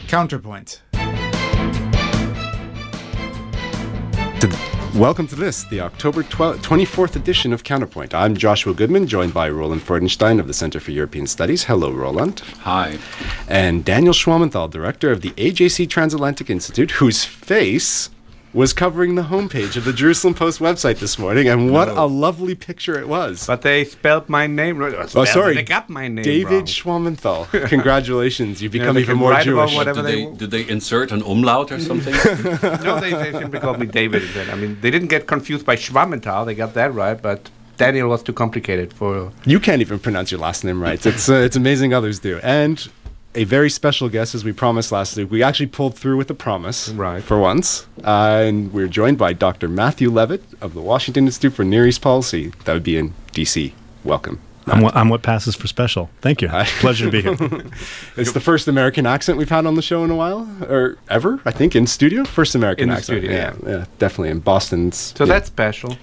Counterpoint. Welcome to the October 24th edition of Counterpoint. I'm Joshua Goodman, joined by Roland Freudenstein of the Center for European Studies. Hello, Roland. Hi. And Daniel Schwammenthal, director of the AJC Transatlantic Institute, whose face was covering the homepage of the Jerusalem Post website this morning, and what a lovely picture it was. But they spelled my name wrong. Oh, sorry. They got my name David wrong. Schwammenthal. Congratulations. You've become even more Jewish. Did they insert an umlaut or something? No, they simply called me David. I mean, they didn't get confused by Schwammenthal. They got that right, but Daniel was too complicated for... You can't even pronounce your last name right. It's amazing others do. And a very special guest, as we promised last week. We actually pulled through with the promise, right, for once. And we're joined by Dr. Matthew Levitt of the Washington Institute for Near East Policy. That would be in D.C. Welcome. I'm what passes for special. Thank you. Pleasure to be here. It's the first American accent we've had on the show in a while, or ever, I think, in studio. First American accent. In the studio, yeah, definally in Boston's. So that's special.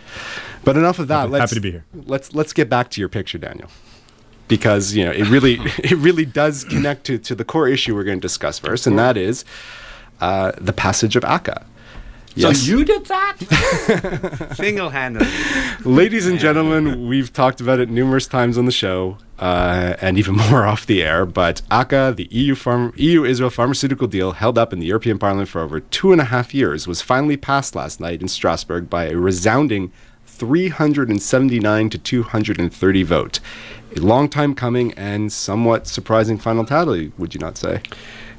But enough of that. Happy to be here. Let's get back to your picture, Daniel, because it really does connect to the core issue we're going to discuss first, and that is the passage of ACAA. Yes. So you did that? Single-handedly. Ladies and gentlemen, we've talked about it numerous times on the show, and even more off the air, but ACAA, the EU-Israel pharmaceutical deal held up in the European Parliament for over 2.5 years, was finally passed last night in Strasbourg by a resounding 379 to 230 vote. A long time coming and somewhat surprising final tally, would you not say?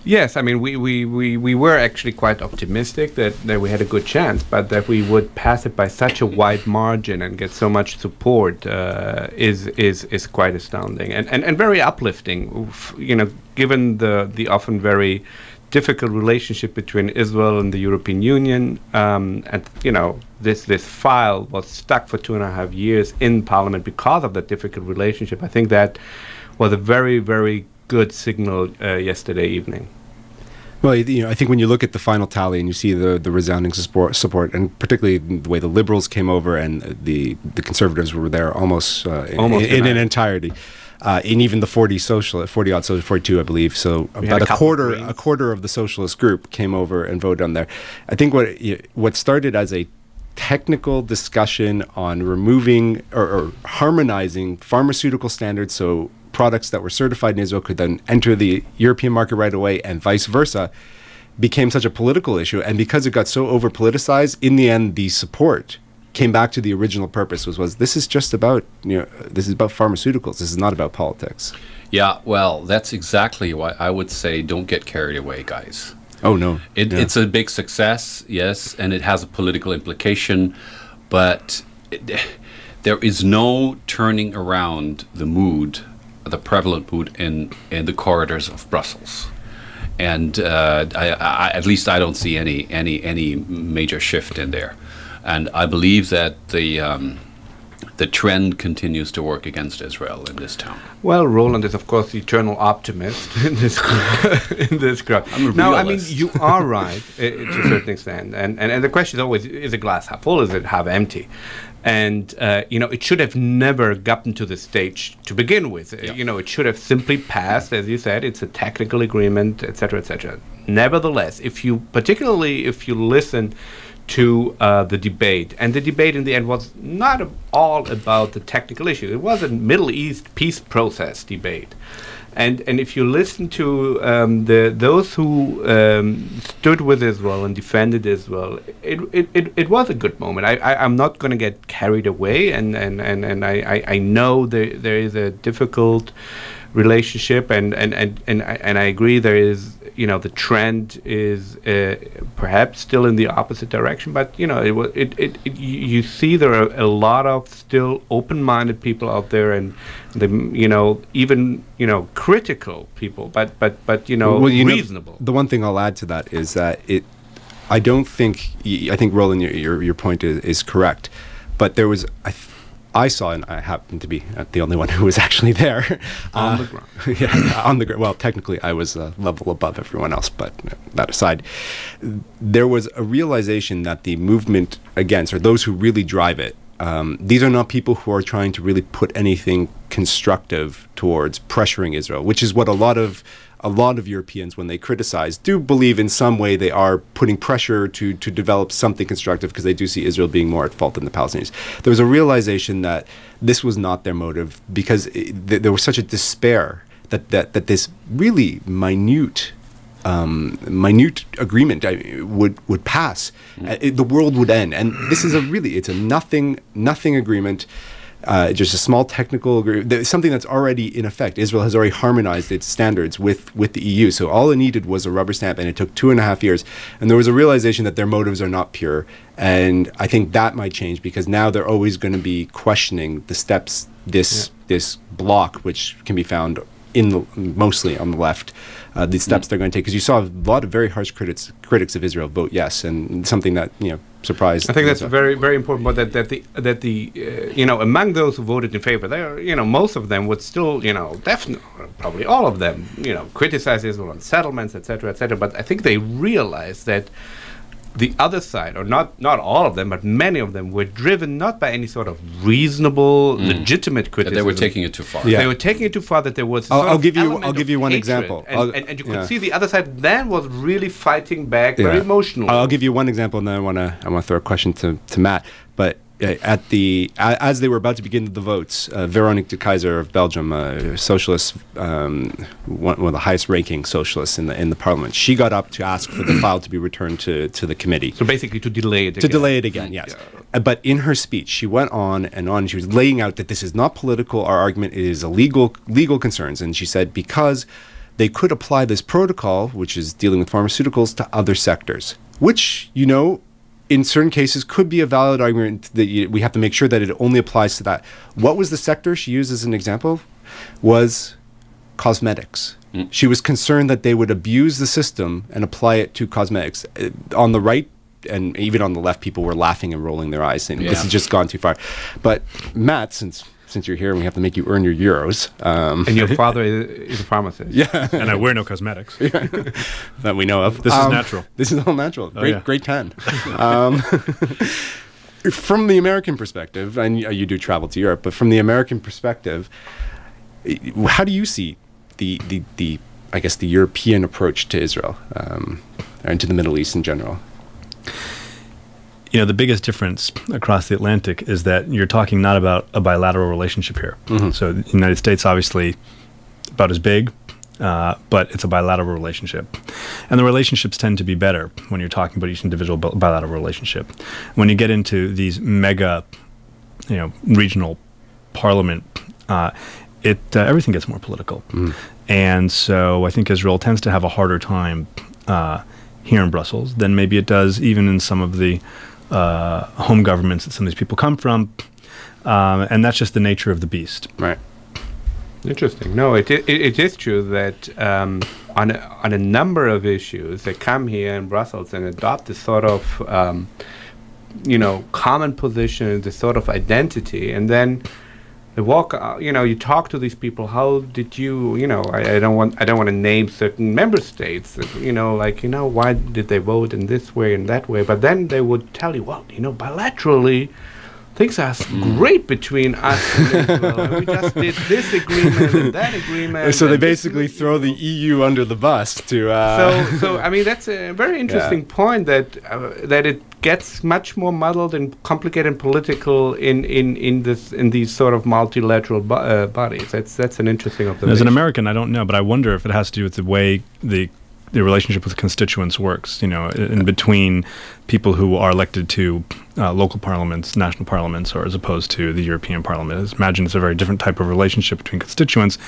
Yes, I mean, we were actually quite optimistic that we had a good chance, but that we would pass it by such a wide margin and get so much support is quite astounding and very uplifting, given the often very difficult relationship between Israel and the European Union. This file was stuck for 2.5 years in Parliament because of that difficult relationship. I think that was a very, very good signal yesterday evening. Well, I think when you look at the final tally and you see the resounding support, and particularly the way the Liberals came over and the Conservatives were there almost in an entirety, and even the 40 odd, 42, I believe. So about a quarter of the socialist group came over and voted on there. I think what started as a technical discussion on removing or harmonizing pharmaceutical standards, so products that were certified in Israel could then enter the European market right away and vice versa, became such a political issue. And because it got so over-politicized, in the end, the support came back to the original purpose, was this is just about, this is about pharmaceuticals. This is not about politics. Yeah, well, that's exactly why I would say don't get carried away, guys. Oh, no. It's a big success, yes, and it has a political implication, but there is no turning around the mood, the prevalent mood in the corridors of Brussels, and at least I don't see any major shift in there, and I believe that the trend continues to work against Israel in this town. Well, Roland is of course the eternal optimist in this crowd. I'm a realist. No, I mean you are right to a certain extent, and the question is always: is the glass half full? Is it half empty? And it should have never gotten to the stage to begin with. Yeah. It should have simply passed, as you said. It's a technical agreement, etc., etc. Nevertheless, particularly if you listen to the debate, and the debate in the end was not all about the technical issue. It was a Middle East peace process debate. And if you listen to those who stood with Israel and defended Israel, it was a good moment. I'm not going to get carried away, and I know there is a difficult relationship, and I agree there is, the trend is perhaps still in the opposite direction, but you see there are a lot of still open-minded people out there, and even critical people, but reasonable. The one thing I'll add to that is that I think Roland, your point is correct, but there was I saw, and I happen to be the only one who was actually there. On the ground. Yeah, on the ground. Well, technically, I was a level above everyone else, but that aside, there was a realization that the movement against, or those who really drive it, these are not people who are trying to really put anything constructive towards pressuring Israel, which is what a lot of a lot of Europeans, when they criticize, do believe in some way they are putting pressure to develop something constructive because they do see Israel being more at fault than the Palestinians. There was a realization that this was not their motive because there was such a despair that this really minute agreement would pass. The world would end, and this is it's a nothing agreement. Just a small technical agreement, something that's already in effect. Israel has already harmonized its standards with the EU, so all it needed was a rubber stamp, and it took 2.5 years. And there was a realization that their motives are not pure, and I think that might change because now they're always going to be questioning the steps this block, which can be found mostly on the left, the steps they're going to take. Because you saw a lot of very harsh critics of Israel vote yes, and something that surprised. I think that's very, very important. But that the among those who voted in favor, there most of them would still definitely probably all of them criticize Israel on settlements, etc., etc. But I think they realized that the other side, or not all of them, but many of them, were driven not by any sort of reasonable, legitimate criticism. That they were taking it too far. Yeah. They were taking it too far. That there was. I'll give you one example. And you could see the other side then was really fighting back, very emotional. I'll give you one example, and then I want to throw a question to Matt. But as they were about to begin the votes, Veronique de Keyser of Belgium, a socialist, one of the highest-ranking socialists in the parliament, she got up to ask for the file to be returned to the committee. So basically, to delay it. Delay it again, yes. Yeah. But in her speech, she went on and on. She was laying out that this is not political. Our argument is a legal concerns, and she said because they could apply this protocol, which is dealing with pharmaceuticals, to other sectors, which in certain cases could be a valid argument that we have to make sure that it only applies to that. What was the sector she used as an example? Was cosmetics. She was concerned that they would abuse the system and apply it to cosmetics. On the right and even on the left, people were laughing and rolling their eyes saying, this has just gone too far. But Matt, since you're here and we have to make you earn your euros. And your father is a pharmacist. Yeah. And I wear no cosmetics. That we know of. This is natural. This is all natural. Great tan. From the American perspective, and you do travel to Europe, but from the American perspective, how do you see the I guess the European approach to Israel and to the Middle East in general? The biggest difference across the Atlantic is that you're talking not about a bilateral relationship here. So the United States, obviously, about as big, but it's a bilateral relationship. And the relationships tend to be better when you're talking about each individual bilateral relationship. When you get into these mega, regional parliament, everything gets more political. And so I think Israel tends to have a harder time here in Brussels than maybe it does even in some of the home governments that some of these people come from, and that's just the nature of the beast. Right. Interesting. No, it is true that on a number of issues, they come here in Brussels and adopt this sort of common position, this sort of identity, and then they walk. You talk to these people. How did you? I don't want to name certain member states. Why did they vote in this way and that way? But then they would tell you, well, bilaterally, things are great between us and Israel. And we just did this agreement and that agreement. So they basically throw the EU under the bus to. So I mean that's a very interesting point that it gets much more muddled and complicated and political in these sort of multilateral bodies. That's an interesting observation. As an American, I don't know, but I wonder if it has to do with the way the relationship with constituents works, in between people who are elected to local parliaments, national parliaments, or as opposed to the European Parliament. Imagine it's a very different type of relationship between constituents,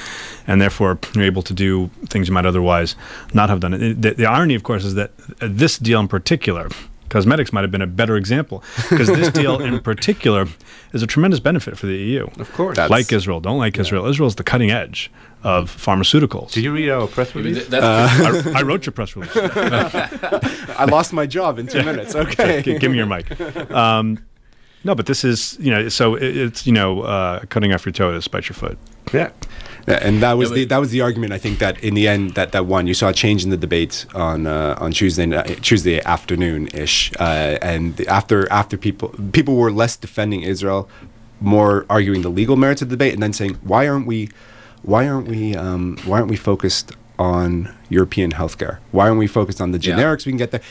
and therefore you're able to do things you might otherwise not have done. The irony, of course, is that this deal in particular, cosmetics might have been a better example, because this deal in particular is a tremendous benefit for the EU. Of course. Like Israel, don't like Israel. Israel's the cutting edge of pharmaceuticals. Did you read our press release? I wrote your press release. I lost my job in 2 minutes. Okay. Give me your mic. No, but this is, so it's, cutting off your toe to spite your foot. Yeah. And that was the argument, I think, that in the end that won. You saw a change in the debate on Tuesday afternoon-ish, and after people were less defending Israel, more arguing the legal merits of the debate, and then saying why aren't we focused on European healthcare? Why aren't we focused on the generics? We can get there.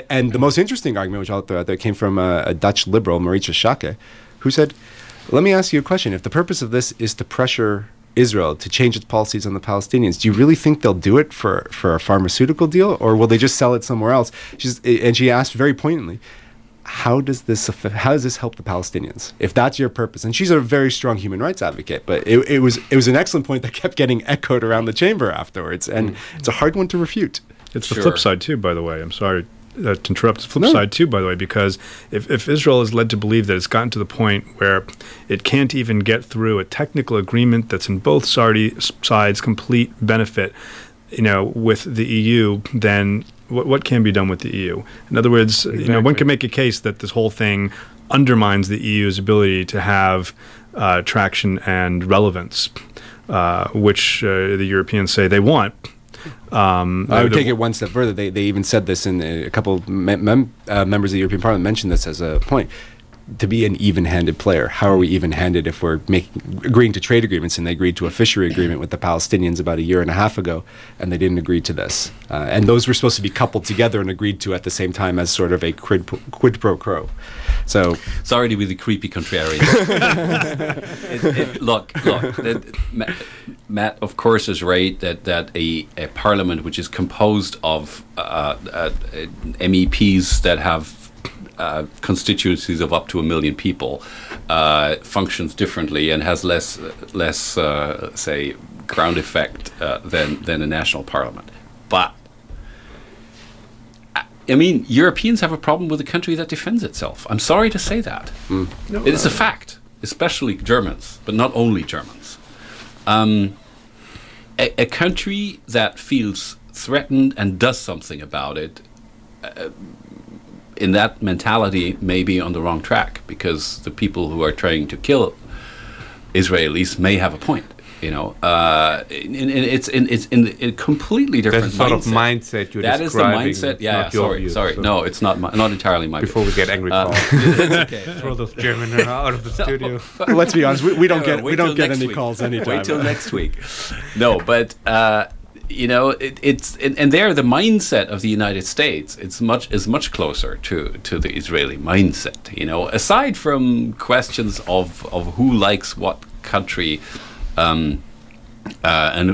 And the most interesting argument, which I'll throw out there, came from a Dutch liberal, Marietje Schaake, who said, let me ask you a question. If the purpose of this is to pressure Israel to change its policies on the Palestinians, do you really think they'll do it for a pharmaceutical deal, or will they just sell it somewhere else? And she asked very poignantly, how does this help the Palestinians if that's your purpose? And she's a very strong human rights advocate, but it was an excellent point that kept getting echoed around the chamber afterwards, and it's a hard one to refute. It's the flip side too, by the way. I'm sorry to interrupt. It's the flip side too, by the way, because if Israel is led to believe that it's gotten to the point where it can't even get through a technical agreement that's in both sides complete benefit, with the EU, then what can be done with the EU? In other words, exactly. One can make a case that this whole thing undermines the EU's ability to have traction and relevance, which the Europeans say they want. I would take it one step further. They even said this in a couple of members of the European Parliament mentioned this as a point. To be an even-handed player, how are we even-handed if we're agreeing to trade agreements, and they agreed to a fishery agreement with the Palestinians about a year and a half ago, and they didn't agree to this. And those were supposed to be coupled together and agreed to at the same time as sort of a quid pro quo. So sorry to be the creepy contrarian. Look, Matt, of course, is right that a parliament which is composed of MEPs that have constituencies of up to 1 million people functions differently and has less say ground effect than a national parliament. But I mean, Europeans have a problem with a country that defends itself. I'm sorry to say that. No, it is a fact, especially Germans, but not only Germans. A country that feels threatened and does something about it, in that mentality, may be on the wrong track, because the people who are trying to kill Israelis may have a point. It's in a completely different mindset. Sort of mindset you're that describing. That is the mindset. Yeah, sorry. So. No, it's not entirely my Before view. we get angry calls. Okay. Throw those German out of the studio. Let's be honest, we don't get any calls anytime. Wait till next week. No, but it's there the mindset of the United States is much closer to the Israeli mindset. Aside from questions of who likes what country. And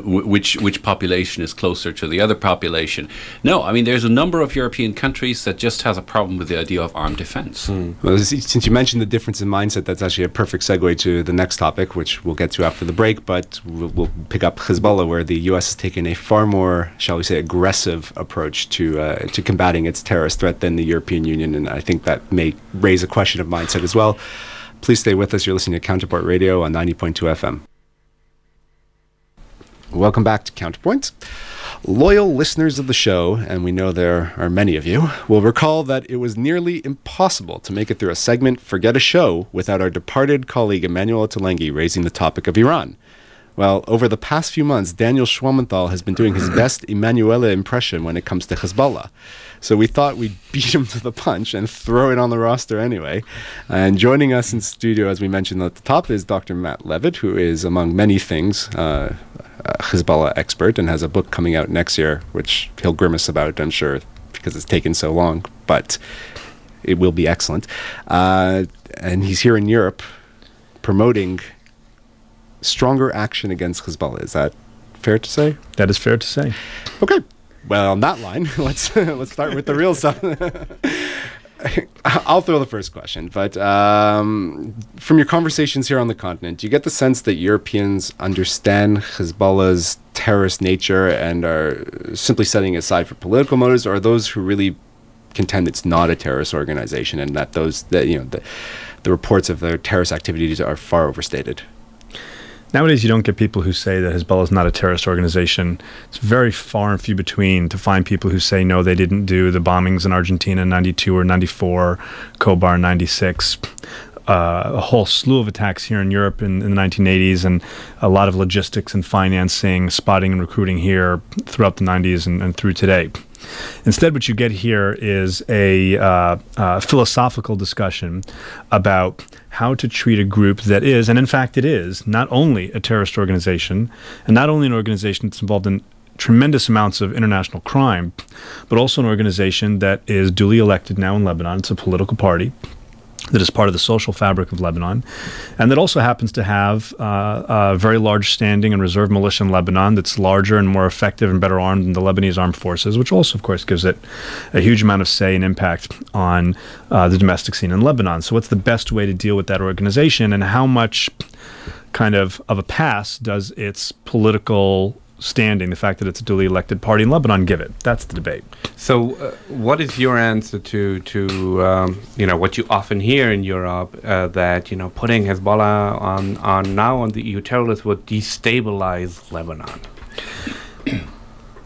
which population is closer to the other population. No, I mean, there's a number of European countries that just has a problem with the idea of armed defense. Well, since you mentioned the difference in mindset, that's actually a perfect segue to the next topic, which we'll get to after the break, but we'll pick up Hezbollah, where the U.S. has taken a far more, shall we say, aggressive approach to combating its terrorist threat than the European Union, and I think that may raise a question of mindset as well. Please stay with us. You're listening to Counterpoint Radio on 90.2 FM. Welcome back to Counterpoint. Loyal listeners of the show, and we know there are many of you, will recall that it was nearly impossible to make it through a segment, Forget a Show, without our departed colleague Emmanuel Ottolenghi raising the topic of Iran. Well, over the past few months, Daniel Schwammenthal has been doing his best Emanuele impression when it comes to Hezbollah. So we thought we'd beat him to the punch and throw it on the roster anyway. And joining us in studio, as we mentioned at the top, is Dr. Matt Levitt, who is, among many things, a Hezbollah expert and has a book coming out next year, which he'll grimace about, I'm sure, because it's taken so long. But it will be excellent. And he's here in Europe promoting stronger action against Hezbollah. Is that fair to say? That is fair to say. Okay. Well, on that line, let's start with the real stuff. I'll throw the first question, but from your conversations here on the continent, do you get the sense that Europeans understand Hezbollah's terrorist nature and are simply setting it aside for political motives, or are those who really contend it's not a terrorist organization and that the reports of their terrorist activities are far overstated? Nowadays, you don't get people who say that Hezbollah is not a terrorist organization. It's very far and few between to find people who say, no, they didn't do the bombings in Argentina in 92 or 94, Kobar in 96. A whole slew of attacks here in Europe in the 1980s, and a lot of logistics and financing, spotting and recruiting here throughout the 90s and through today. Instead, what you get here is a philosophical discussion about how to treat a group that is, and in fact it is, not only a terrorist organization, and not only an organization that's involved in tremendous amounts of international crime, but also an organization that is duly elected now in Lebanon. It's a political party that is part of the social fabric of Lebanon, and that also happens to have a very large standing and reserve militia in Lebanon that's larger and more effective and better armed than the Lebanese armed forces, which also, of course, gives it a huge amount of say and impact on the domestic scene in Lebanon. So what's the best way to deal with that organization, and how much kind of a pass does its political standing, the fact that it's a duly elected party in Lebanon, give it? That's the debate. So, what is your answer to what you often hear in Europe, that putting Hezbollah on the EU terror list would destabilize Lebanon?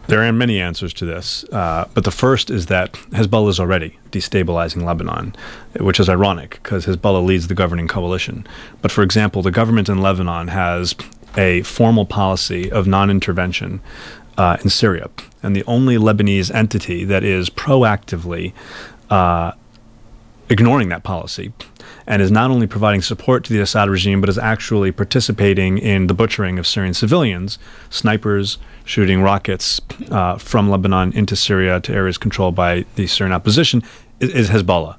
There are many answers to this, but the first is that Hezbollah is already destabilizing Lebanon, which is ironic because Hezbollah leads the governing coalition. But for example, the government in Lebanon has a formal policy of non-intervention in Syria, and the only Lebanese entity that is proactively ignoring that policy and is not only providing support to the Assad regime, but is actually participating in the butchering of Syrian civilians, snipers shooting rockets from Lebanon into Syria to areas controlled by the Syrian opposition, is Hezbollah.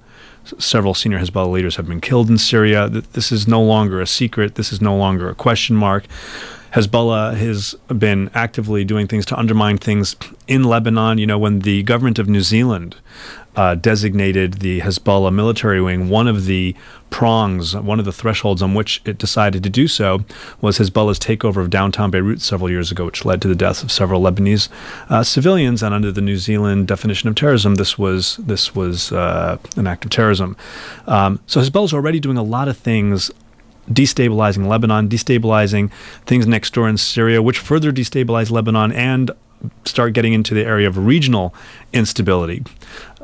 Several senior Hezbollah leaders have been killed in Syria. This is no longer a secret. This is no longer a question mark. Hezbollah has been actively doing things to undermine things in Lebanon. When the government of New Zealand designated the Hezbollah military wing, one of the prongs, one of the thresholds on which it decided to do so was Hezbollah's takeover of downtown Beirut several years ago, which led to the deaths of several Lebanese civilians. And under the New Zealand definition of terrorism, this was an act of terrorism. So Hezbollah is already doing a lot of things, destabilizing Lebanon, destabilizing things next door in Syria, which further destabilize Lebanon and start getting into the area of regional instability.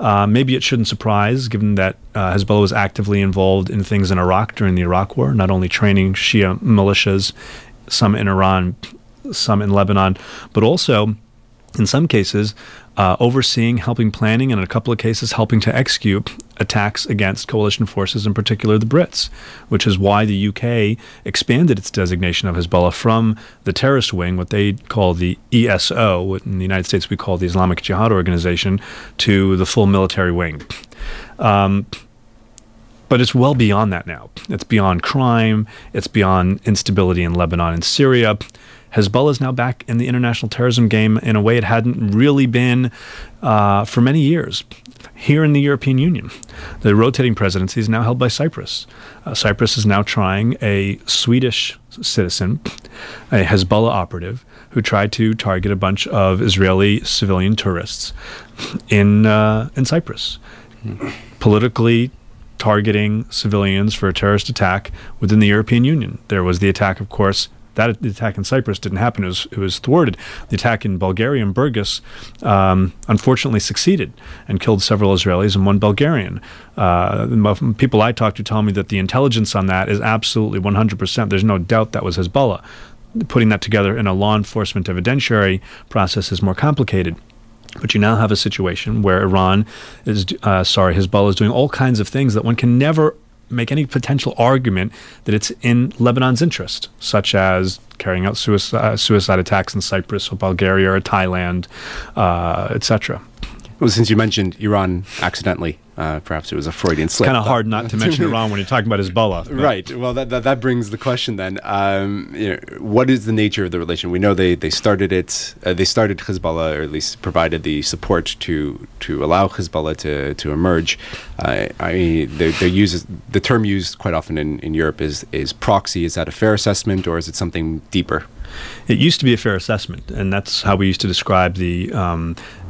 Maybe it shouldn't surprise, given that Hezbollah was actively involved in things in Iraq during the Iraq War, not only training Shia militias, some in Iran, some in Lebanon, but also, in some cases, overseeing, helping planning, and in a couple of cases, helping to execute attacks against coalition forces, in particular the Brits, which is why the UK expanded its designation of Hezbollah from the terrorist wing, what they call the ESO, what in the United States we call the Islamic Jihad Organization, to the full military wing. But it's well beyond that now. It's beyond crime. It's beyond instability in Lebanon and Syria. Hezbollah is now back in the international terrorism game in a way it hadn't really been for many years. Here in the European Union, the rotating presidency is now held by Cyprus. Cyprus is now trying a Swedish citizen, a Hezbollah operative, who tried to target a bunch of Israeli civilian tourists in Cyprus, politically targeting civilians for a terrorist attack within the European Union. There was the attack, of course. The attack in Cyprus didn't happen. It was thwarted. The attack in Bulgaria and Burgas unfortunately succeeded and killed several Israelis and one Bulgarian. People I talked to tell me that the intelligence on that is absolutely 100%. There's no doubt that was Hezbollah. Putting that together in a law enforcement evidentiary process is more complicated. But you now have a situation where Hezbollah is doing all kinds of things that one can never make any potential argument that it's in Lebanon's interest, such as carrying out suicide attacks in Cyprus or Bulgaria or Thailand, etc. Well, since you mentioned Iran accidentally, perhaps it was a Freudian slip. It's kind of hard not to mention Iran when you're talking about Hezbollah. Right. Well, that brings the question then. What is the nature of the relation? We know they started it. They started Hezbollah, or at least provided the support to allow Hezbollah to emerge. The term used quite often in Europe is proxy. Is that a fair assessment, or is it something deeper? It used to be a fair assessment, and that's how we used to describe the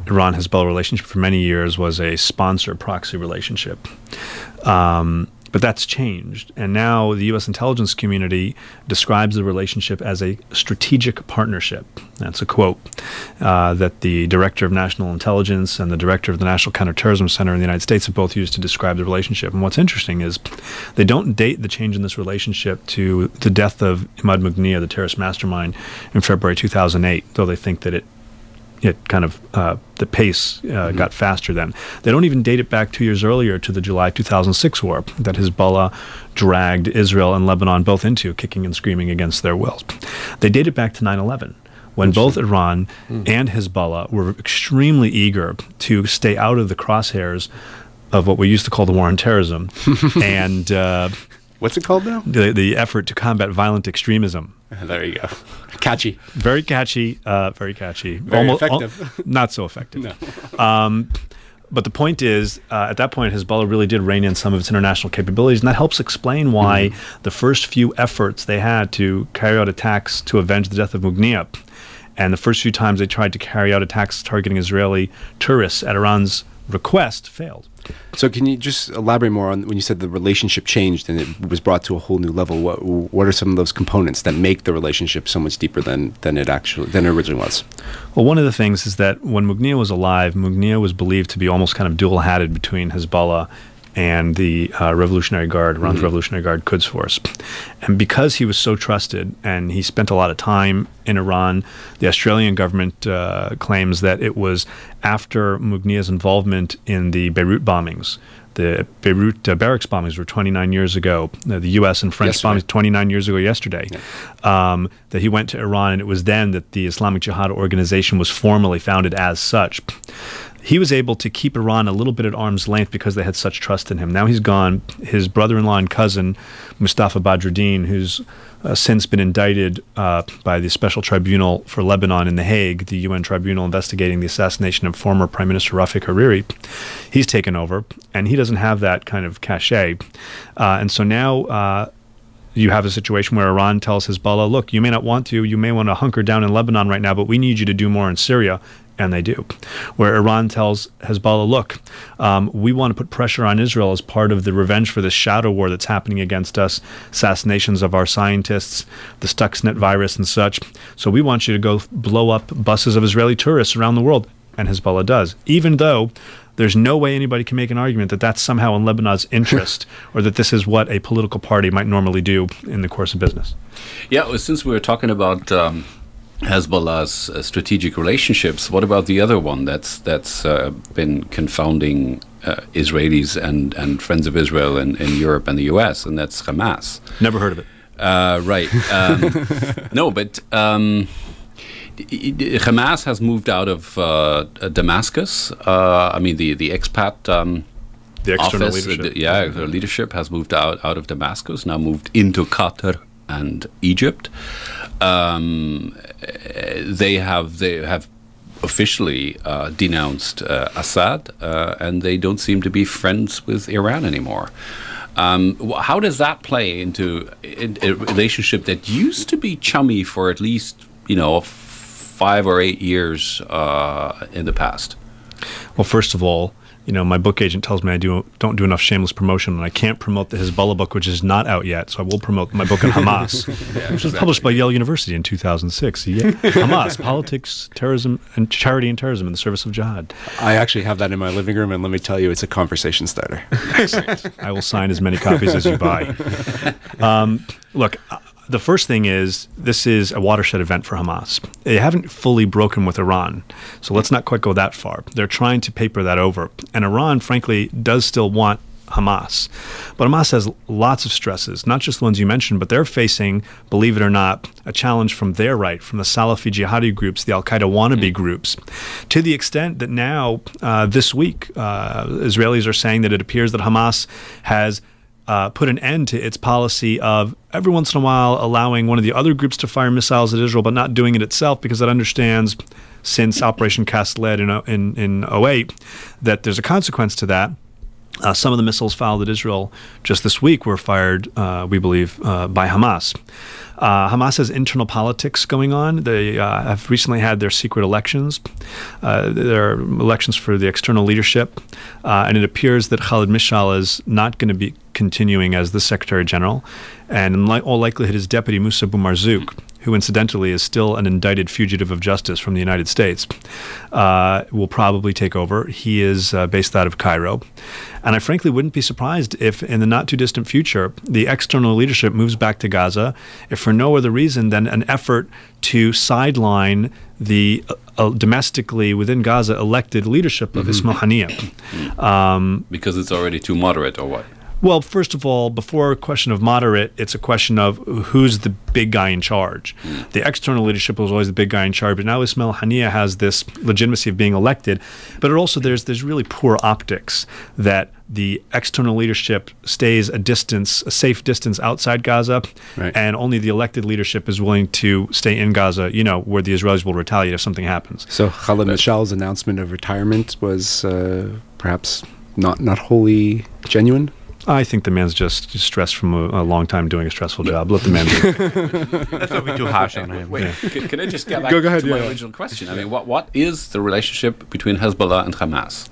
Iran-Hezbollah relationship for many years, was a sponsor-proxy relationship. But that's changed, and now the U.S. intelligence community describes the relationship as a strategic partnership. That's a quote that the Director of National Intelligence and the Director of the National Counterterrorism Center in the United States have both used to describe the relationship. And what's interesting is they don't date the change in this relationship to the death of Imad Mughniya, the terrorist mastermind, in February 2008, though they think that the pace got faster then. They don't even date it back 2 years earlier to the July 2006 war that Hezbollah dragged Israel and Lebanon both into, kicking and screaming against their wills. They date it back to 9/11, when both Iran and Hezbollah were extremely eager to stay out of the crosshairs of what we used to call the war on terrorism, and what's it called now? The effort to combat violent extremism. There you go. Catchy. Very catchy. Very catchy. Very effective. Not so effective. No. But the point is, at that point, Hezbollah really did rein in some of its international capabilities, and that helps explain why the first few efforts they had to carry out attacks to avenge the death of Mughniya, and the first few times they tried to carry out attacks targeting Israeli tourists at Iran's request, failed. So can you just elaborate more on when you said the relationship changed and it was brought to a whole new level? What are some of those components that make the relationship so much deeper than it originally was? Well, one of the things is that when Mughniya was alive, Mughniya was believed to be almost kind of dual-hatted between Hezbollah and the Revolutionary Guard, Iran's Revolutionary Guard Quds Force. And because he was so trusted and he spent a lot of time in Iran, the Australian government claims that it was after Mughniya's involvement in the Beirut bombings. The Beirut barracks bombings were 29 years ago. The U.S. and French bombings 29 years ago yesterday. Yeah. That he went to Iran, and it was then that the Islamic Jihad organization was formally founded as such. He was able to keep Iran a little bit at arm's length because they had such trust in him. Now he's gone. His brother-in-law and cousin, Mustafa Badruddin, who's since been indicted by the Special Tribunal for Lebanon in The Hague, the UN tribunal investigating the assassination of former Prime Minister Rafik Hariri, he's taken over, and he doesn't have that kind of cachet. And so now you have a situation where Iran tells Hezbollah, look, you may not want to, you may want to hunker down in Lebanon right now, but we need you to do more in Syria. And they do. Where Iran tells Hezbollah, look, we want to put pressure on Israel as part of the revenge for this shadow war that's happening against us, assassinations of our scientists, the Stuxnet virus and such. So we want you to go blow up buses of Israeli tourists around the world. And Hezbollah does, even though there's no way anybody can make an argument that that's somehow in Lebanon's interest or that this is what a political party might normally do in the course of business. Yeah, well, since we were talking about Hezbollah's strategic relationships, what about the other one that's been confounding Israelis and friends of Israel in Europe and the US, and that's Hamas? Never heard of it. Right. No, but Hamas has moved out of Damascus. I mean, the expat the external office, leadership. The leadership has moved out of Damascus, now moved into Qatar and Egypt. They have officially denounced Assad, and they don't seem to be friends with Iran anymore. How does that play into a relationship that used to be chummy for at least 5 or 8 years in the past? Well, first of all, my book agent tells me I don't do enough shameless promotion, and I can't promote the Hezbollah book, which is not out yet. So I will promote my book on Hamas, which was published by Yale University in 2006. Yeah. Hamas: Politics, Terrorism, and Charity and Terrorism in the Service of Jihad. I actually have that in my living room, and let me tell you, it's a conversation starter. Excellent. I will sign as many copies as you buy. Look. The first thing is, this is a watershed event for Hamas. They haven't fully broken with Iran, so let's not quite go that far. They're trying to paper that over. And Iran, frankly, does still want Hamas. But Hamas has lots of stresses, not just the ones you mentioned, but they're facing, believe it or not, a challenge from their right, from the Salafi jihadi groups, the al-Qaeda wannabe groups, to the extent that now, this week, Israelis are saying that it appears that Hamas has put an end to its policy of every once in a while allowing one of the other groups to fire missiles at Israel, but not doing it itself, because it understands, since Operation Cast Lead in 08, that there's a consequence to that. Some of the missiles fired at Israel just this week were fired, we believe, by Hamas. Hamas has internal politics going on. They have recently had their secret elections. There are elections for the external leadership, and it appears that Khalid Mishal is not going to be continuing as the Secretary General, and in all likelihood his deputy, Moussa Boumarzouk, who incidentally is still an indicted fugitive of justice from the United States, will probably take over. He is based out of Cairo. And I frankly wouldn't be surprised if in the not-too-distant future the external leadership moves back to Gaza, if for no other reason than an effort to sideline the domestically within Gaza elected leadership of Ismail Haniyeh. Because it's already too moderate, or what? Well, first of all, before a question of moderate, it's a question of who's the big guy in charge. The external leadership was always the big guy in charge, but now Ismail Haniyeh has this legitimacy of being elected. But it also there's really poor optics that the external leadership stays a safe distance outside Gaza, right, and only the elected leadership is willing to stay in Gaza, where the Israelis will retaliate if something happens. So Khaled Mashal's announcement of retirement was perhaps not wholly genuine? I think the man's just stressed from a long time doing a stressful job. Let the man do. Let's not be too harsh on him. Wait, can I just get back to my original question? I mean, what is the relationship between Hezbollah and Hamas?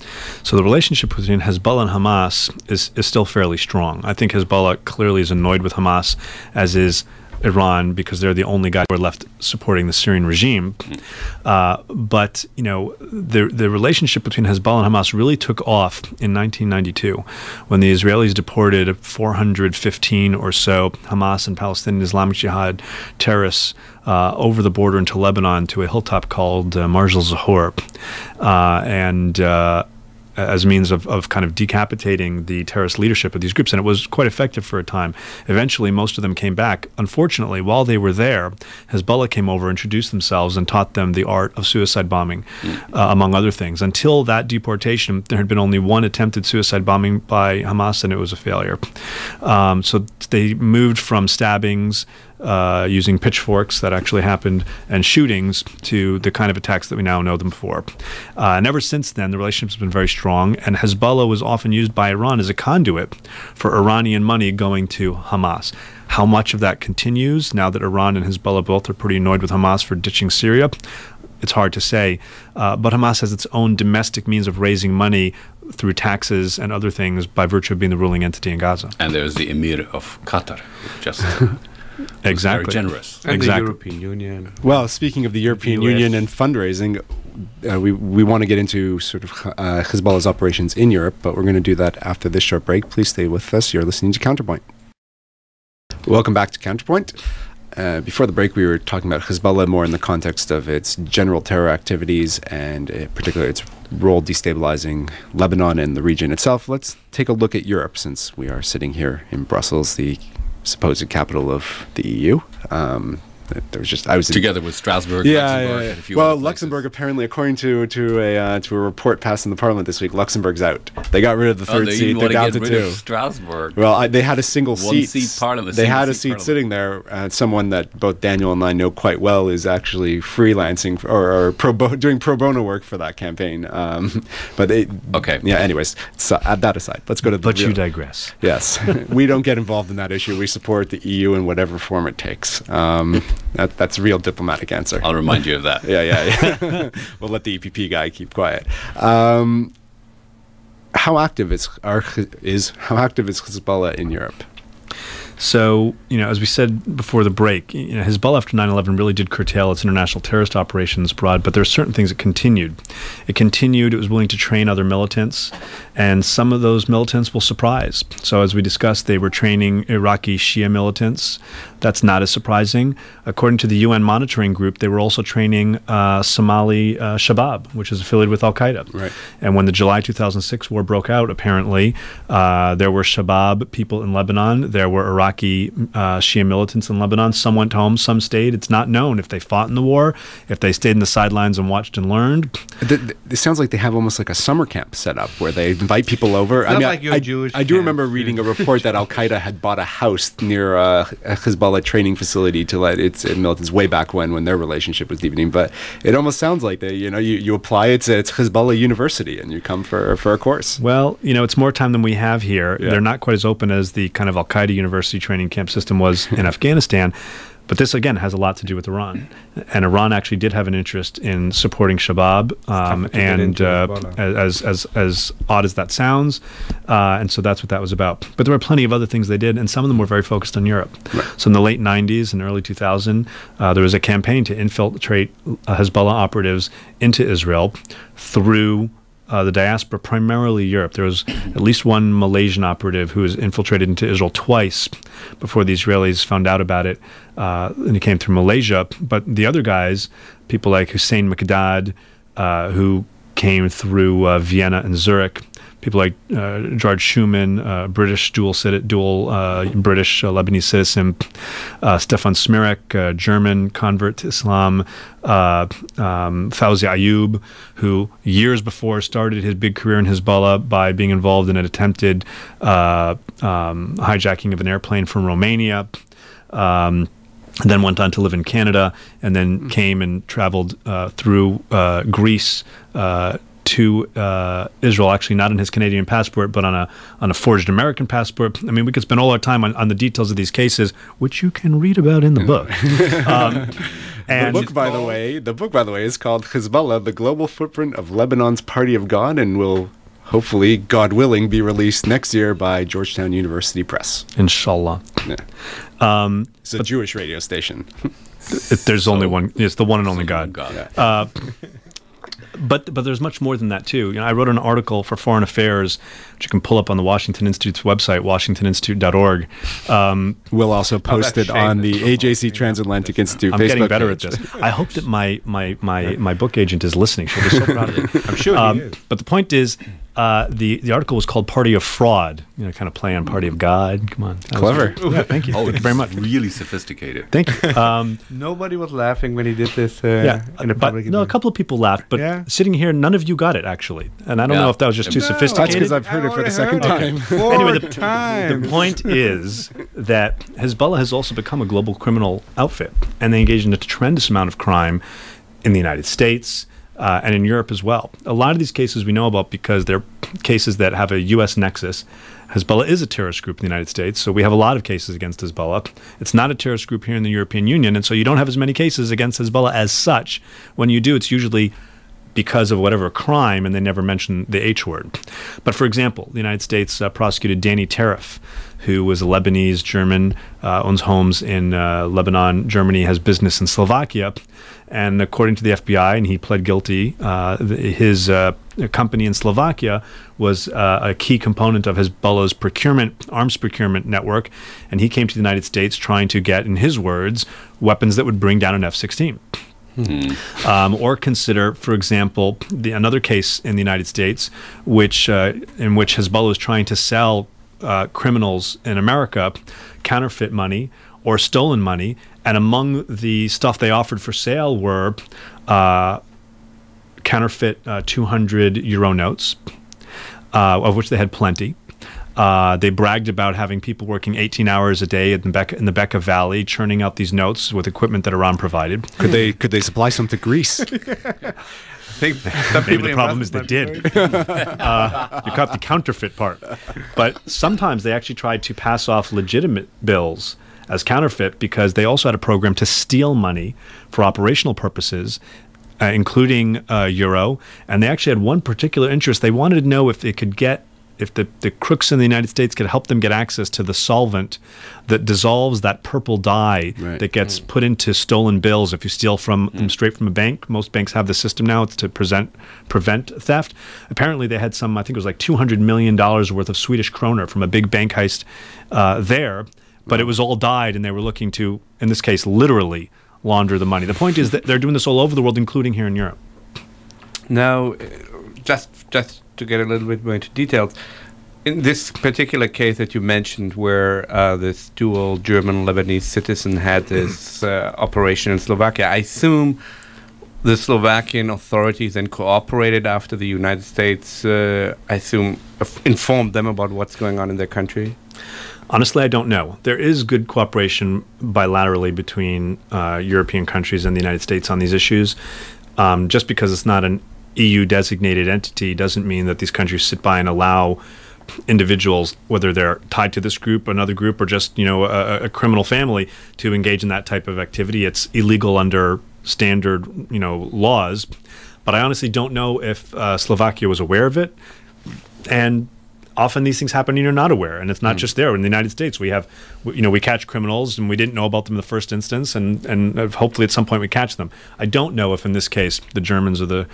So the relationship between Hezbollah and Hamas is still fairly strong. I think Hezbollah clearly is annoyed with Hamas, as is Iran, because they're the only guys who are left supporting the Syrian regime. But the relationship between Hezbollah and Hamas really took off in 1992 when the Israelis deported 415 or so Hamas and Palestinian Islamic Jihad terrorists over the border into Lebanon to a hilltop called Marj al-Zahor, as a means of kind of decapitating the terrorist leadership of these groups. And it was quite effective for a time. Eventually, most of them came back. Unfortunately, while they were there, Hezbollah came over, introduced themselves, and taught them the art of suicide bombing, among other things. Until that deportation, there had been only one attempted suicide bombing by Hamas, and it was a failure. So they moved from stabbings, using pitchforks that actually happened, and shootings, to the kind of attacks that we now know them for. And ever since then, the relationship's been very strong, and Hezbollah was often used by Iran as a conduit for Iranian money going to Hamas. How much of that continues now that Iran and Hezbollah both are pretty annoyed with Hamas for ditching Syria? It's hard to say. But Hamas has its own domestic means of raising money through taxes and other things by virtue of being the ruling entity in Gaza. And there's the Emir of Qatar, just... Exactly. Very generous. And exactly. the European Union. Well, speaking of the European Union and fundraising, we want to get into sort of Hezbollah's operations in Europe, but we're going to do that after this short break. Please stay with us. You're listening to Counterpoint. Welcome back to Counterpoint. Before the break, we were talking about Hezbollah more in the context of its general terror activities and particularly its role destabilizing Lebanon and the region itself. Let's take a look at Europe, since we are sitting here in Brussels, the supposed capital of the EU. I was together with Strasbourg, Luxembourg, and a few other places. Luxembourg, apparently, according to a report passed in the Parliament this week, Luxembourg's out. They got rid of the third seat. They're down to 2. Strasbourg. Well, they had a single seat. Parliament. They had a seat sitting there. Someone that both Daniel and I know quite well is actually freelancing or doing pro bono work for that campaign. But they, okay. Yeah. Anyways, so add that aside. Let's go to the. But you digress. Yes, we don't get involved in that issue. We support the EU in whatever form it takes. That's a real diplomatic answer. I'll remind you of that. Yeah. We'll let the EPP guy keep quiet. How active is Hezbollah in Europe? So, as we said before the break, Hezbollah after 9/11 really did curtail its international terrorist operations abroad, but there are certain things that continued. It was willing to train other militants, and some of those militants will surprise. So as we discussed, they were training Iraqi Shia militants. That's not as surprising. According to the UN monitoring group, they were also training Somali Shabab, which is affiliated with Al-Qaeda. Right. And when the July 2006 war broke out, apparently, there were Shabab people in Lebanon. There were Iraqi Shia militants in Lebanon. Some went home, some stayed. It's not known if they fought in the war, if they stayed in the sidelines and watched and learned. It sounds like they have almost like a summer camp set up where they invite people over. I do remember reading a report that Al-Qaeda had bought a house near a Hezbollah training facility to let its militants way back when their relationship was deepening. But it almost sounds like you apply it's Hezbollah University and you come for a course. Well, it's more time than we have here. Yeah. They're not quite as open as the kind of Al-Qaeda university training camp system was in Afghanistan. But this, again, has a lot to do with Iran. And Iran actually did have an interest in supporting Shabab, and as odd as that sounds. And so that's what that was about. But there were plenty of other things they did, and some of them were very focused on Europe. Right. So in the late 90s and early 2000, there was a campaign to infiltrate Hezbollah operatives into Israel through the diaspora, primarily Europe. There was at least one Malaysian operative who was infiltrated into Israel twice before the Israelis found out about it, and he came through Malaysia. But the other guys, people like Hussein Maqdad, who came through Vienna and Zurich. People like George Schumann, British British Lebanese citizen, Stefan Smirek, German convert to Islam, Fawzi Ayoub, who years before started his big career in Hezbollah by being involved in an attempted hijacking of an airplane from Romania. Then went on to live in Canada, and then came and traveled through Greece to Israel, actually not on his Canadian passport, but on a forged American passport. I mean, we could spend all our time on the details of these cases, which you can read about in the book. And the book, by the way, is called Hezbollah: The Global Footprint of Lebanon's Party of God, and will hopefully, God willing, be released next year by Georgetown University Press. Inshallah. Yeah. It's a Jewish radio station. There's only one. It's the one and only God. Yeah. But there's much more than that too. I wrote an article for Foreign Affairs, which you can pull up on the Washington Institute's website, washingtoninstitute.org. We'll also post it on the AJC Transatlantic Institute I'm Facebook getting better page. at this. I hope that my book agent is listening. She'll be so proud of me. I'm sure he is. But the point is, the article was called "Party of Fraud." Kind of play on "Party of God." Come on, Clever. Yeah, thank you. Thank you very much. Really sophisticated. Thank you. Nobody was laughing when he did this in a public No, a couple of people laughed, but sitting here, none of you got it, actually. And I don't know if that was just too sophisticated. That's because I've heard it for the second time. Anyway, the point is that Hezbollah has also become a global criminal outfit, and they engage in a tremendous amount of crime in the United States and in Europe as well. A lot of these cases we know about because they're cases that have a U.S. nexus. Hezbollah is a terrorist group in the United States, so we have a lot of cases against Hezbollah. It's not a terrorist group here in the European Union, and so you don't have as many cases against Hezbollah as such. When you do, it's usually because of whatever crime, and they never mention the H word. But for example, the United States prosecuted Danny Tariff, who was a Lebanese German, owns homes in Lebanon, Germany, has business in Slovakia. And according to the FBI, and he pled guilty, his company in Slovakia was a key component of Hezbollah's arms procurement network. And he came to the United States trying to get, in his words, weapons that would bring down an F-16. Or consider, for example, another case in the United States, in which Hezbollah is trying to sell criminals in America counterfeit money or stolen money, and among the stuff they offered for sale were counterfeit 200 euro notes, of which they had plenty. They bragged about having people working 18 hours a day in the Bekaa Valley, churning out these notes with equipment that Iran provided. Could they supply some to Greece? Maybe the problem is they did. You caught the counterfeit part. But sometimes they actually tried to pass off legitimate bills as counterfeit because they also had a program to steal money for operational purposes, including euro. And they actually had one particular interest. They wanted to know if they could get if the crooks in the United States could help them get access to the solvent that dissolves that purple dye that gets put into stolen bills if you steal from them straight from a bank. Most banks have the system now. It's to prevent theft. Apparently they had some, I think it was like $200 million worth of Swedish kroner from a big bank heist there, but it was all dyed, and they were looking to, in this case, literally launder the money. The point is that they're doing this all over the world, including here in Europe. Now, just to get a little bit more into details, in this particular case that you mentioned, where this dual German-Lebanese citizen had this operation in Slovakia, I assume the Slovakian authorities then cooperated after the United States, informed them about what's going on in their country? Honestly, I don't know. There is good cooperation bilaterally between European countries and the United States on these issues. Just because it's not an EU-designated entity doesn't mean that these countries sit by and allow individuals, whether they're tied to this group, another group, or just a criminal family, to engage in that type of activity. It's illegal under standard laws. But I honestly don't know if Slovakia was aware of it. And often these things happen and you're not aware, and it's not just there. In the United States, we have, we catch criminals and we didn't know about them in the first instance, and hopefully at some point we catch them. I don't know if in this case the Germans or the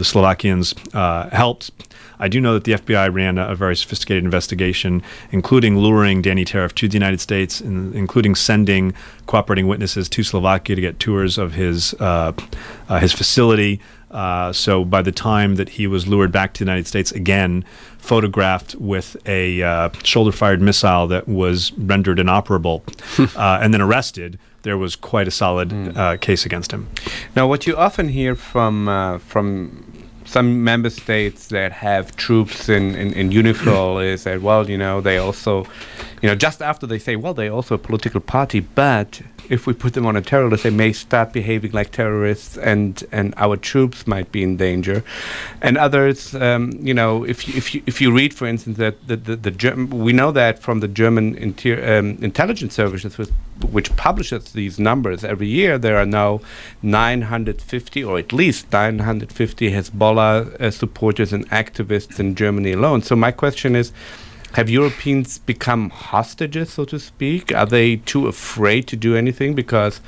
Slovakians helped. I do know that the FBI ran a very sophisticated investigation, including luring Danny Tariff to the United States, and including sending cooperating witnesses to Slovakia to get tours of his facility. So by the time that he was lured back to the United States again, photographed with a shoulder-fired missile that was rendered inoperable, and then arrested, there was quite a solid case against him. Now, what you often hear from some member states that have troops in UNIFIL is that, well, they also, just after they say, well, they're also a political party, but if we put them on a terror list, they may start behaving like terrorists, and our troops might be in danger. And others, if you read, for instance, that we know that from the German intelligence services, which publishes these numbers every year, there are now 950, or at least 950 Hezbollah supporters and activists in Germany alone. So my question is, have Europeans become hostages, so to speak? Are they too afraid to do anything because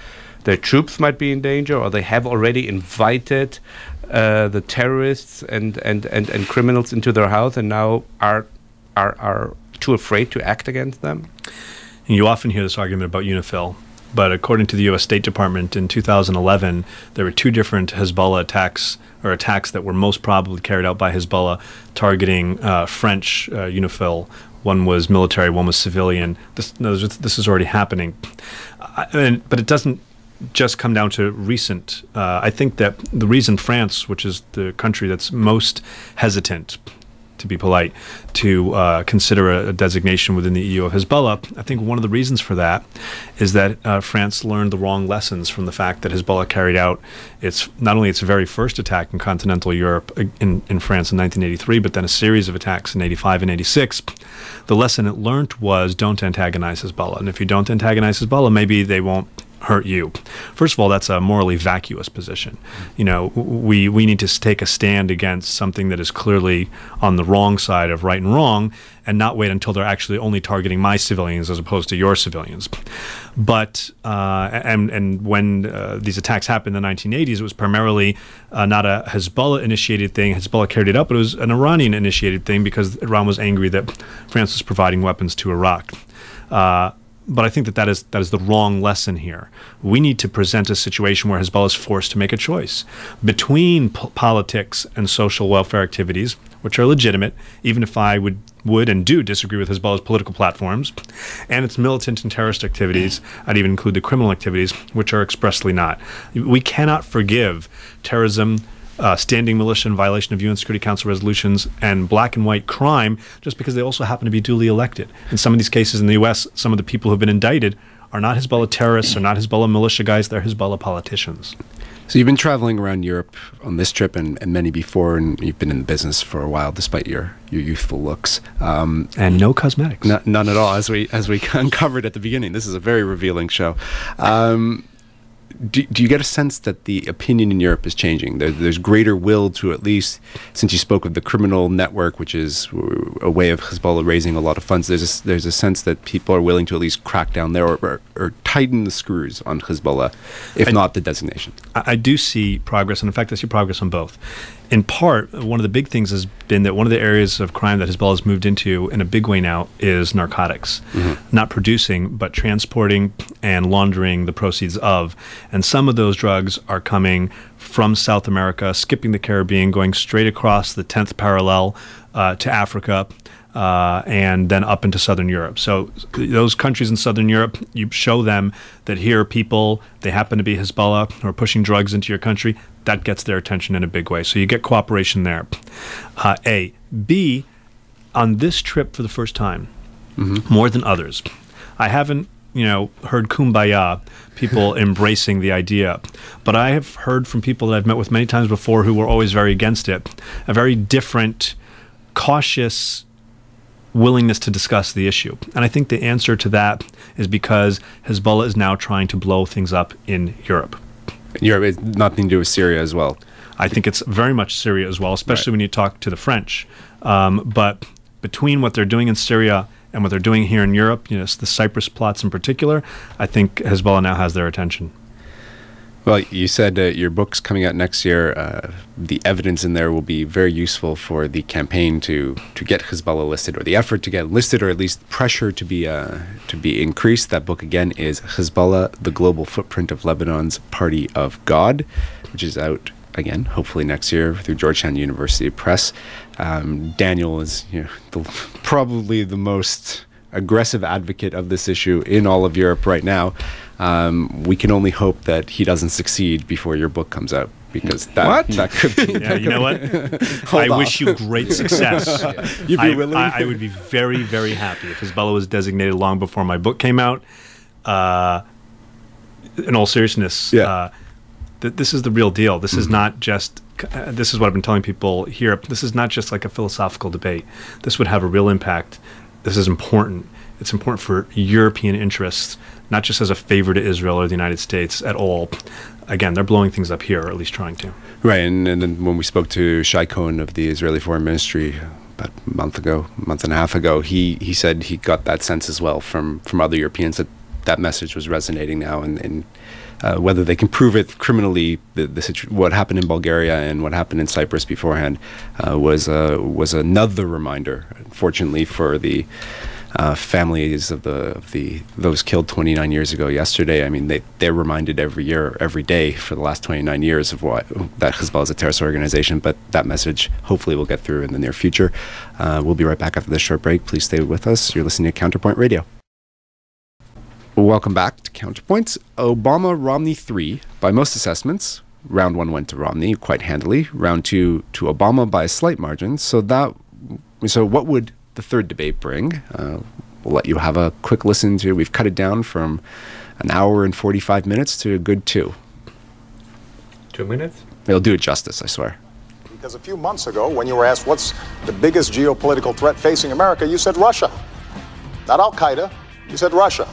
their troops might be in danger, or they have already invited the terrorists and criminals into their house and now are too afraid to act against them? You often hear this argument about UNIFIL, but according to the U.S. State Department in 2011, there were 2 different Hezbollah attacks, or attacks that were most probably carried out by Hezbollah, targeting French UNIFIL. One was military, one was civilian. This is already happening. But it doesn't just come down to recent. I think that the reason France, which is the country that's most hesitant, to be polite, to consider a designation within the EU of Hezbollah, I think one of the reasons for that is that France learned the wrong lessons from the fact that Hezbollah carried out not only its very first attack in continental Europe in France in 1983, but then a series of attacks in 85 and 86. The lesson it learned was, don't antagonize Hezbollah. And if you don't antagonize Hezbollah, maybe they won't hurt you. First of all, that's a morally vacuous position. We need to take a stand against something that is clearly on the wrong side of right and wrong, and not wait until they're actually only targeting my civilians as opposed to your civilians. But and when these attacks happened in the 1980s, it was primarily not a Hezbollah-initiated thing. Hezbollah carried it out, but it was an Iranian-initiated thing because Iran was angry that France was providing weapons to Iraq. But I think that is the wrong lesson here. We need to present a situation where Hezbollah is forced to make a choice between politics and social welfare activities, which are legitimate, even if I would and do disagree with Hezbollah's political platforms, and its militant and terrorist activities. I'd even include the criminal activities, which are expressly not. We cannot forgive terrorism, standing militia in violation of UN Security Council resolutions, and black and white crime just because they also happen to be duly elected. In some of these cases in the U.S., some of the people who have been indicted are not Hezbollah terrorists, are not Hezbollah militia guys, they're Hezbollah politicians. So you've been traveling around Europe on this trip and many before, and you've been in the business for a while despite your youthful looks. And no cosmetics. None at all, as we uncovered at the beginning. This is a very revealing show. Do you get a sense that the opinion in Europe is changing? There's greater will to, at least, since you spoke of the criminal network, which is a way of Hezbollah raising a lot of funds, there's a sense that people are willing to at least crack down there or tighten the screws on Hezbollah, if not the designation. I do see progress, and in fact I see progress on both. In part, one of the big things has been that one of the areas of crime that Hezbollah has moved into in a big way now is narcotics. Not producing, but transporting and laundering the proceeds of. And some of those drugs are coming from South America, skipping the Caribbean, going straight across the 10th parallel to Africa, and then up into Southern Europe. So those countries in Southern Europe, you show them that here are people, they happen to be Hezbollah, who are pushing drugs into your country. That gets their attention in a big way. So you get cooperation there. A. B, on this trip for the first time, more than others, I haven't heard kumbaya, people embracing the idea. But I have heard from people that I've met with many times before who were always very against it, a very different, cautious willingness to discuss the issue. And I think the answer to that is because Hezbollah is now trying to blow things up in Europe. Europe has nothing to do with Syria as well. I think it's very much Syria as well, especially when you talk to the French. But between what they're doing in Syria and what they're doing here in Europe, the Cyprus plots in particular, I think Hezbollah now has their attention. Well, you said your book's coming out next year. The evidence in there will be very useful for the campaign to get Hezbollah listed, or the effort to get listed, or at least pressure to be increased. That book, again, is Hezbollah, The Global Footprint of Lebanon's Party of God, which is out again, hopefully next year through Georgetown University Press. Daniel is probably the most aggressive advocate of this issue in all of Europe right now. We can only hope that he doesn't succeed before your book comes out, because that could be. Yeah, you know what? I wish you great success. You'd be willing? I would be very, very happy if Hezbollah was designated long before my book came out. In all seriousness, this is the real deal. This is not just. This is what I've been telling people here. This is not just like a philosophical debate. This would have a real impact. This is important. It's important for European interests, not just as a favor to Israel or the United States at all. Again, they're blowing things up here, or at least trying to. Right, and then when we spoke to Shai Cohen of the Israeli Foreign Ministry about a month and a half ago, he said he got that sense as well from other Europeans that message was resonating now, and whether they can prove it criminally, what happened in Bulgaria and what happened in Cyprus beforehand was another reminder. Unfortunately for the families of those killed 29 years ago yesterday, I mean, they're reminded every day for the last 29 years of that Hezbollah is a terrorist organization, but that message hopefully will get through in the near future. We'll be right back after this short break. Please stay with us. You're listening to Counterpoint Radio. Welcome back to Counterpoints. Obama-Romney 3, by most assessments. Round 1 went to Romney quite handily. Round 2 to Obama by a slight margin. So what would the third debate bring? We'll let you have a quick listen to. We've cut it down from an hour and 45 minutes to a good 2. 2 minutes? It'll do it justice, I swear. Because a few months ago, when you were asked what's the biggest geopolitical threat facing America, you said Russia. Not Al-Qaeda, you said Russia.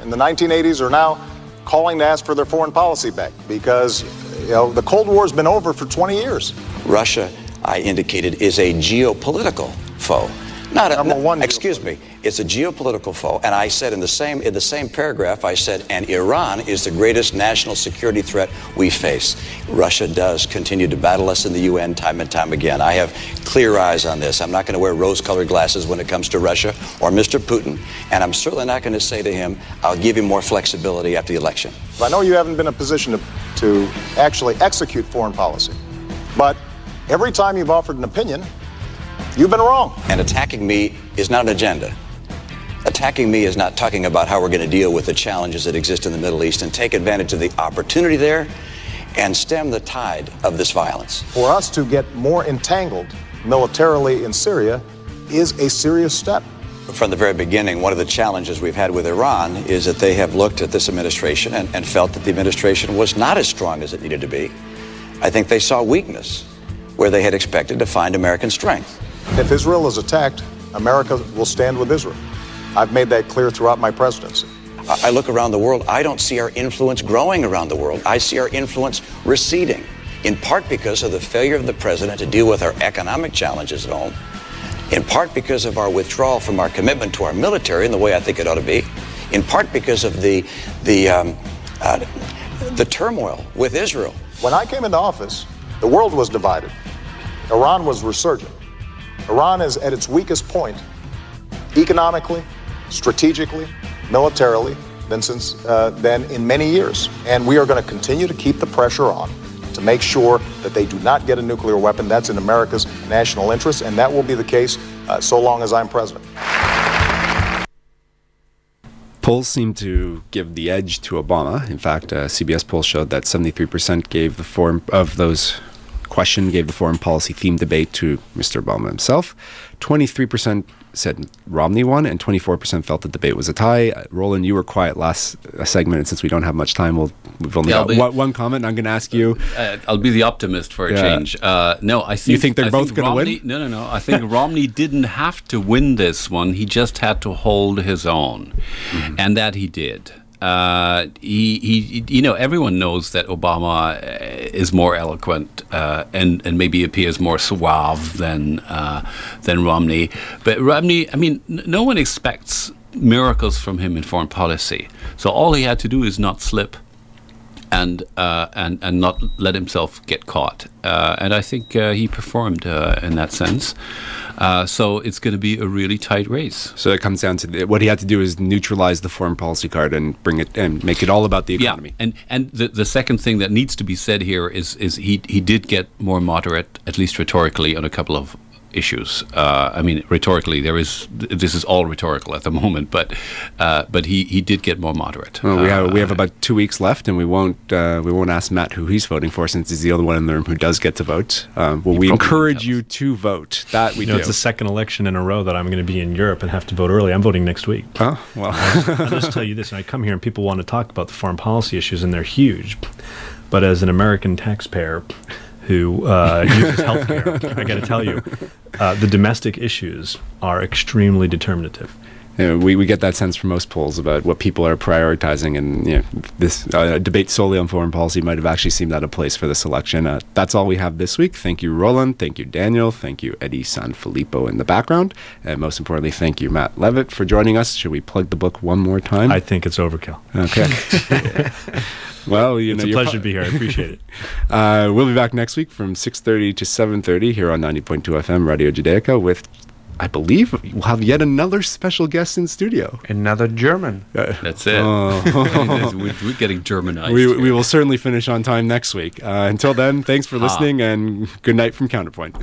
In the 1980s are now calling to ask for their foreign policy back because the Cold War has been over for 20 years. Russia, I indicated, is a geopolitical foe. Not Number one. Excuse me. It's a geopolitical foe, and I said in the same paragraph, I said, and Iran is the greatest national security threat we face. Russia does continue to battle us in the UN time and time again. I have clear eyes on this. I'm not going to wear rose-colored glasses when it comes to Russia or Mr. Putin, and I'm certainly not going to say to him, I'll give you more flexibility after the election. I know you haven't been in a position to actually execute foreign policy, but every time you've offered an opinion, you've been wrong. And attacking me is not an agenda. Attacking me is not talking about how we're going to deal with the challenges that exist in the Middle East and take advantage of the opportunity there and stem the tide of this violence. For us to get more entangled militarily in Syria is a serious step. From the very beginning, one of the challenges we've had with Iran is that they have looked at this administration and felt that the administration was not as strong as it needed to be. I think they saw weakness where they had expected to find American strength. If Israel is attacked, America will stand with Israel. I've made that clear throughout my presidency. I look around the world, I don't see our influence growing around the world. I see our influence receding, in part because of the failure of the president to deal with our economic challenges at home, in part because of our withdrawal from our commitment to our military in the way I think it ought to be, in part because of the turmoil with Israel. When I came into office, the world was divided. Iran was resurgent. Iran is at its weakest point, economically, strategically, militarily, than in many years. And we are going to continue to keep the pressure on to make sure that they do not get a nuclear weapon. That's in America's national interest, and that will be the case so long as I'm president. Polls seem to give the edge to Obama. In fact, a CBS poll showed that 73% gave the foreign policy themed debate to Mr. Obama himself. 23% said Romney won, and 24% felt the debate was a tie. Roland, you were quiet last segment, and since we don't have much time, we've only got one comment. I'm going to ask you. I'll be the optimist for a change. No, I think you think they're both going to win. No. I think Romney didn't have to win this one. He just had to hold his own, and that he did. Everyone knows that Obama is more eloquent and maybe appears more suave than Romney. But Romney, I mean, no one expects miracles from him in foreign policy. So all he had to do is not slip. and not let himself get caught. And I think he performed in that sense. So it's going to be a really tight race. So it comes down to what he had to do is neutralize the foreign policy card and bring it and make it all about the economy. Yeah, and the second thing that needs to be said here is he did get more moderate, at least rhetorically, on a couple of issues. I mean, rhetorically, this is all rhetorical at the moment, but he did get more moderate. Well, we have about 2 weeks left, and we won't ask Matt who he's voting for, since he's the only one in the room who does get to vote. We encourage you to vote. That we do. It's the second election in a row that I'm going to be in Europe and have to vote early. I'm voting next week. Oh, well. I'll just tell you this, and I come here and people want to talk about the foreign policy issues, and they're huge. But as an American taxpayer who uses healthcare, I got to tell you, the domestic issues are extremely determinative. We get that sense from most polls about what people are prioritizing, and this debate solely on foreign policy might have actually seemed out of place for this election. That's all we have this week. Thank you, Roland. Thank you, Daniel. Thank you, Eddie Sanfilippo in the background. And most importantly, thank you, Matt Levitt, for joining us. Should we plug the book one more time? I think it's overkill. Okay. Well, it's a pleasure to be here. I appreciate it. We'll be back next week from 6:30 to 7:30 here on 90.2 FM Radio Judaica with, I believe, we'll have yet another special guest in studio. Another German. That's it. We're getting Germanized. We will certainly finish on time next week. Until then, thanks for listening, and good night from Counterpoint.